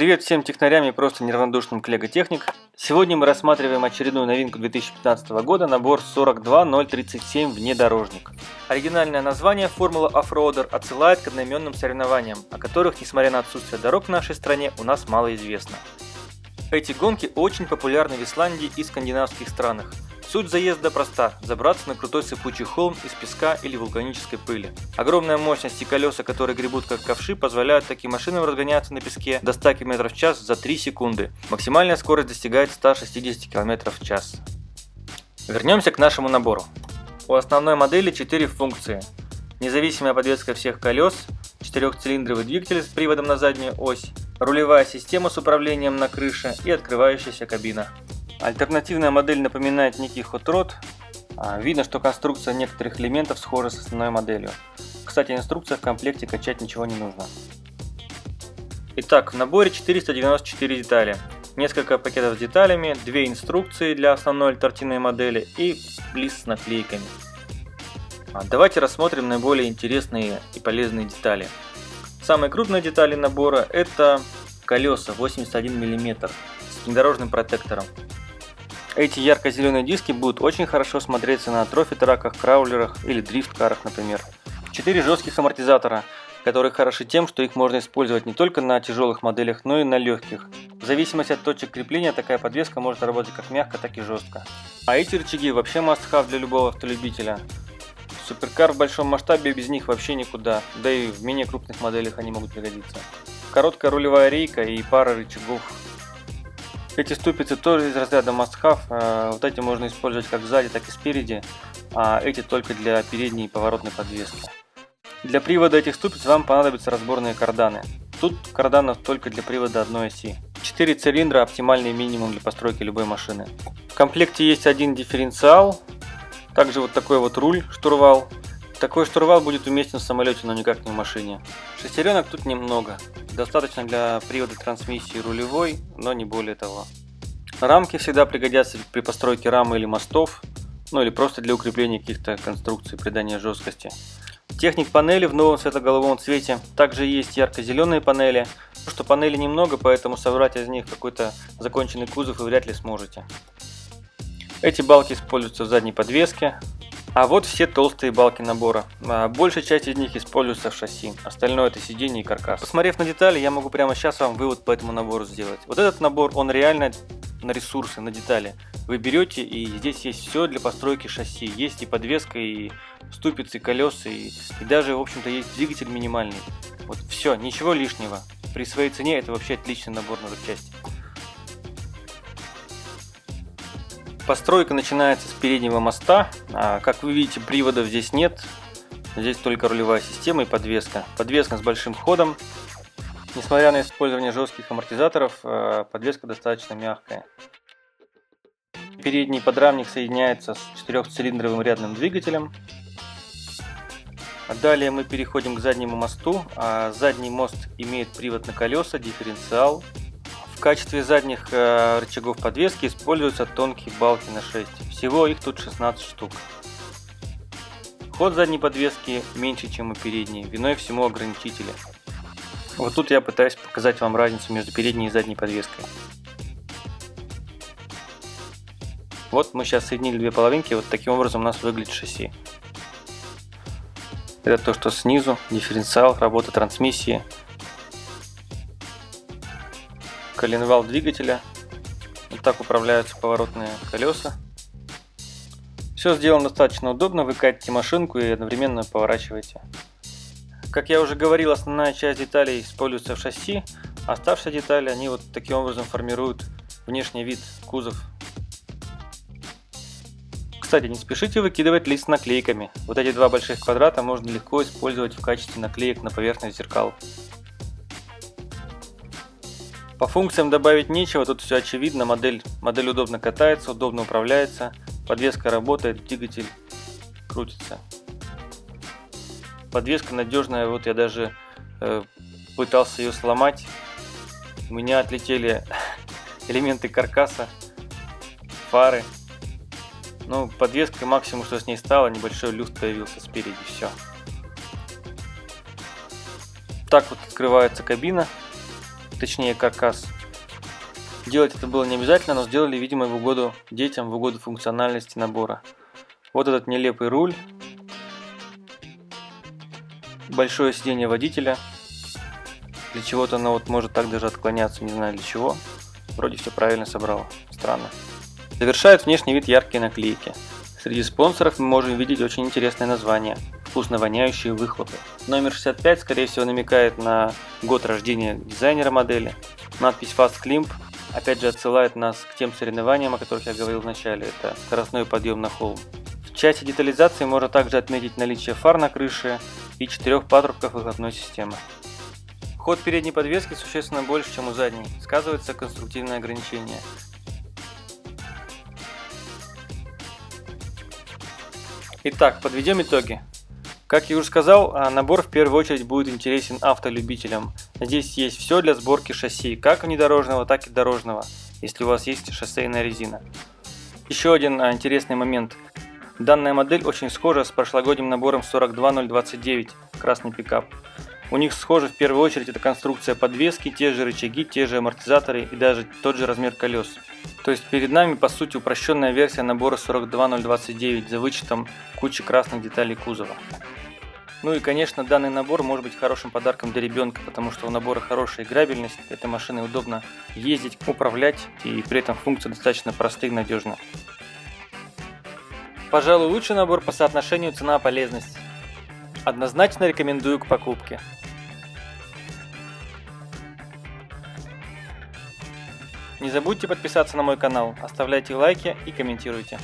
Привет всем технарям и просто неравнодушным к LEGO Техник. Сегодня мы рассматриваем очередную новинку 2015 года, набор 42037 внедорожник. Оригинальное название Формула Offroader отсылает к одноименным соревнованиям, о которых, несмотря на отсутствие дорог в нашей стране, у нас мало известно. Эти гонки очень популярны в Исландии и скандинавских странах. Суть заезда проста – забраться на крутой сыпучий холм из песка или вулканической пыли. Огромная мощность и колеса, которые гребут как ковши, позволяют таким машинам разгоняться на песке до 100 км в час за 3 секунды. Максимальная скорость достигает 160 км в час. Вернемся к нашему набору. У основной модели 4 функции. Независимая подвеска всех колес, 4-цилиндровый двигатель с приводом на заднюю ось, рулевая система с управлением на крыше и открывающаяся кабина. Альтернативная модель напоминает некий Hot Rod. Видно, что конструкция некоторых элементов схожа с основной моделью. Кстати, инструкция в комплекте, качать ничего не нужно. Итак, в наборе 494 детали. Несколько пакетов с деталями, 2 инструкции для основной альтернативной модели и лист с наклейками. Давайте рассмотрим наиболее интересные и полезные детали. Самые крупные детали набора — это колеса 81 мм с внедорожным протектором. Эти ярко-зеленые диски будут очень хорошо смотреться на трофи-траках, краулерах или дрифт-карах, например. 4 жестких амортизатора, которые хороши тем, что их можно использовать не только на тяжелых моделях, но и на легких. В зависимости от точек крепления такая подвеска может работать как мягко, так и жестко. А эти рычаги вообще must-have для любого автолюбителя. Суперкар в большом масштабе без них вообще никуда, да и в менее крупных моделях они могут пригодиться. Короткая рулевая рейка и пара рычагов. Эти ступицы тоже из разряда must-have, вот эти можно использовать как сзади, так и спереди, а эти только для передней поворотной подвески. Для привода этих ступиц вам понадобятся разборные карданы. Тут карданов только для привода одной оси. 4 цилиндра – оптимальный минимум для постройки любой машины. В комплекте есть один дифференциал, также вот такой вот руль, штурвал. Такой штурвал будет уместен в самолете, но никак не в машине. Шестеренок тут немного. Достаточно для привода трансмиссии рулевой, но не более того. Рамки всегда пригодятся при постройке рамы или мостов, ну или просто для укрепления каких-то конструкций, придания жесткости. Техник панели в новом светло-голубом цвете. Также есть ярко-зеленые панели. Что панелей немного, поэтому собрать из них какой-то законченный кузов вы вряд ли сможете. Эти балки используются в задней подвеске. А вот все толстые балки набора. Большая часть из них используется в шасси, остальное это сиденье и каркас. Посмотрев на детали, я могу прямо сейчас вам вывод по этому набору сделать. Вот этот набор, он реально на ресурсы, на детали. Вы берете, и здесь есть все для постройки шасси. Есть и подвеска, и ступицы, и колеса, и даже, в общем-то, есть двигатель минимальный. Вот все, ничего лишнего. При своей цене это вообще отличный набор на запчасти. Постройка начинается с переднего моста. Как вы видите, приводов здесь нет. Здесь только рулевая система и подвеска. Подвеска с большим ходом. Несмотря на использование жестких амортизаторов, подвеска достаточно мягкая. Передний подрамник соединяется с 4-цилиндровым рядным двигателем. Далее мы переходим к заднему мосту. Задний мост имеет привод на колеса, дифференциал. В качестве задних рычагов подвески используются тонкие балки на 6. Всего их тут 16 штук. Ход задней подвески меньше, чем у передней, виной всему ограничители. Вот тут я пытаюсь показать вам разницу между передней и задней подвеской. Вот мы сейчас соединили две половинки, вот таким образом у нас выглядит шасси. Это то, что снизу, дифференциал, работа трансмиссии. Коленвал двигателя. Вот так управляются поворотные колеса. Все сделано достаточно удобно, вы катите машинку и одновременно поворачиваете. Как я уже говорил, основная часть деталей используется в шасси, а оставшиеся детали, они вот таким образом формируют внешний вид, кузов. Кстати, не спешите выкидывать лист с наклейками. Вот эти два больших квадрата можно легко использовать в качестве наклеек на поверхность зеркал. По функциям добавить нечего, тут все очевидно, модель удобно катается, удобно управляется, подвеска работает, двигатель крутится. Подвеска надежная, вот я даже пытался ее сломать, у меня отлетели элементы каркаса, фары. Ну, подвеска максимум, что с ней стало, небольшой люфт появился спереди, все. Так вот открывается кабина. точнее каркас. Делать это было не обязательно, но сделали, видимо, в угоду детям, в угоду функциональности набора. Вот этот нелепый руль, большое сиденье водителя. Для чего-то оно вот может так даже отклоняться, не знаю для чего. Вроде все правильно собрал, странно. Завершает внешний вид яркие наклейки. Среди спонсоров мы можем видеть очень интересное название – вкусно воняющие выхлопы. Номер 65, скорее всего, намекает на год рождения дизайнера модели. Надпись Fast Climb опять же отсылает нас к тем соревнованиям, о которых я говорил в начале. Это скоростной подъем на холм. В части детализации можно также отметить наличие фар на крыше и 4 патрубков выхлопной системы. Ход передней подвески существенно больше, чем у задней. Сказывается конструктивное ограничение. Итак, подведем итоги. Как я уже сказал, набор в первую очередь будет интересен автолюбителям. Здесь есть все для сборки шасси, как внедорожного, так и дорожного, если у вас есть шоссейная резина. Еще один интересный момент. Данная модель очень схожа с прошлогодним набором 42029, красный пикап. У них схожа в первую очередь эта конструкция подвески, те же рычаги, те же амортизаторы и даже тот же размер колес. То есть перед нами по сути упрощенная версия набора 42029 за вычетом кучи красных деталей кузова. Ну и конечно данный набор может быть хорошим подарком для ребенка, потому что у набора хорошая играбельность, этой машиной удобно ездить, управлять и при этом функции достаточно простые и надежные. Пожалуй, лучший набор по соотношению цена-полезность. Однозначно рекомендую к покупке. Не забудьте подписаться на мой канал, оставляйте лайки и комментируйте.